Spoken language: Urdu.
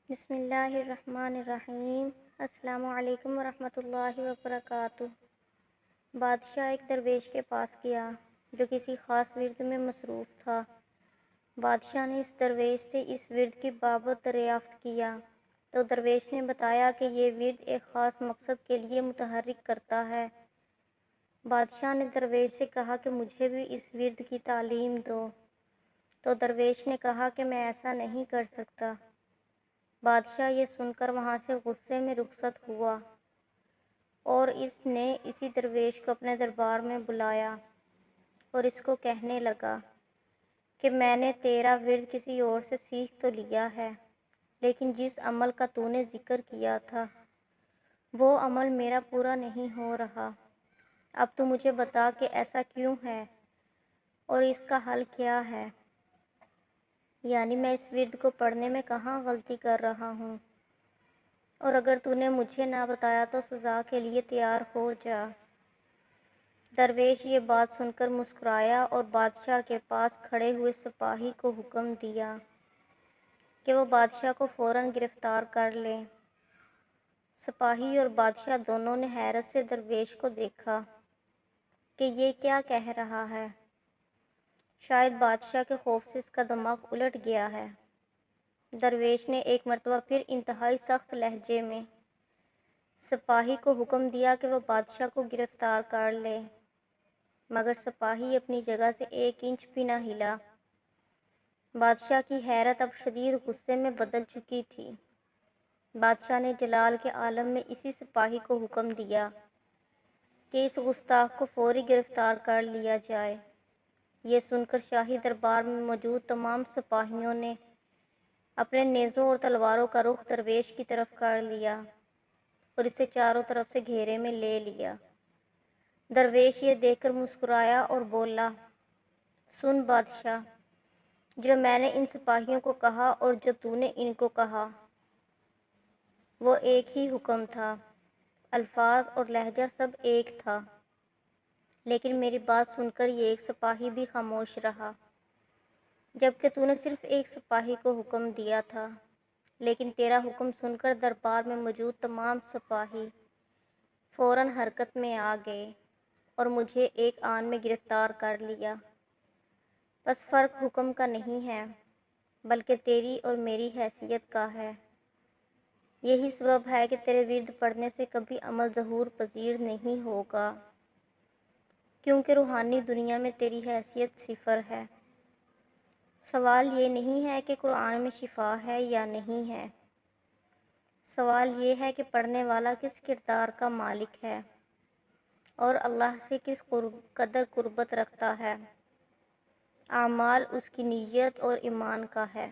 بسم اللہ الرحمن الرحیم۔ السلام علیکم ورحمۃ اللہ وبرکاتہ۔ بادشاہ ایک درویش کے پاس گیا جو کسی خاص ورد میں مصروف تھا۔ بادشاہ نے اس درویش سے اس ورد کی بابت دریافت کیا تو درویش نے بتایا کہ یہ ورد ایک خاص مقصد کے لیے متحرک کرتا ہے۔ بادشاہ نے درویش سے کہا کہ مجھے بھی اس ورد کی تعلیم دو، تو درویش نے کہا کہ میں ایسا نہیں کر سکتا۔ بادشاہ یہ سن کر وہاں سے غصے میں رخصت ہوا اور اس نے اسی درویش کو اپنے دربار میں بلایا اور اس کو کہنے لگا کہ میں نے تیرا ورد کسی اور سے سیکھ تو لیا ہے، لیکن جس عمل کا تو نے ذکر کیا تھا وہ عمل میرا پورا نہیں ہو رہا۔ اب تو مجھے بتا کہ ایسا کیوں ہے اور اس کا حل کیا ہے، یعنی میں اس ورد کو پڑھنے میں کہاں غلطی کر رہا ہوں، اور اگر تو نے مجھے نہ بتایا تو سزا کے لیے تیار ہو جا۔ درویش یہ بات سن کر مسکرایا اور بادشاہ کے پاس کھڑے ہوئے سپاہی کو حکم دیا کہ وہ بادشاہ کو فوراً گرفتار کر لیں۔ سپاہی اور بادشاہ دونوں نے حیرت سے درویش کو دیکھا کہ یہ کیا کہہ رہا ہے۔ شاید بادشاہ کے خوف سے اس کا دماغ الٹ گیا ہے۔ درویش نے ایک مرتبہ پھر انتہائی سخت لہجے میں سپاہی کو حکم دیا کہ وہ بادشاہ کو گرفتار کر لے، مگر سپاہی اپنی جگہ سے ایک انچ بھی نہ ہلا۔ بادشاہ کی حیرت اب شدید غصے میں بدل چکی تھی۔ بادشاہ نے جلال کے عالم میں اسی سپاہی کو حکم دیا کہ اس گستاخ کو فوری گرفتار کر لیا جائے۔ یہ سن کر شاہی دربار میں موجود تمام سپاہیوں نے اپنے نیزوں اور تلواروں کا رخ درویش کی طرف کر لیا اور اسے چاروں طرف سے گھیرے میں لے لیا۔ درویش یہ دیکھ کر مسکرایا اور بولا، سن بادشاہ، جو میں نے ان سپاہیوں کو کہا اور جو تو نے ان کو کہا وہ ایک ہی حکم تھا، الفاظ اور لہجہ سب ایک تھا، لیکن میری بات سن کر یہ ایک سپاہی بھی خاموش رہا، جبکہ تو نے صرف ایک سپاہی کو حکم دیا تھا۔ لیکن تیرا حکم سن کر دربار میں موجود تمام سپاہی فوراً حرکت میں آ گئے اور مجھے ایک آن میں گرفتار کر لیا۔ بس فرق حکم کا نہیں ہے بلکہ تیری اور میری حیثیت کا ہے۔ یہی سبب ہے کہ تیرے ورد پڑھنے سے کبھی عمل ظہور پذیر نہیں ہوگا، کیونکہ روحانی دنیا میں تیری حیثیت صفر ہے۔ سوال یہ نہیں ہے کہ قرآن میں شفا ہے یا نہیں ہے، سوال یہ ہے کہ پڑھنے والا کس کردار کا مالک ہے اور اللہ سے کس قدر قربت رکھتا ہے۔ اعمال اس کی نیت اور ایمان کا ہے۔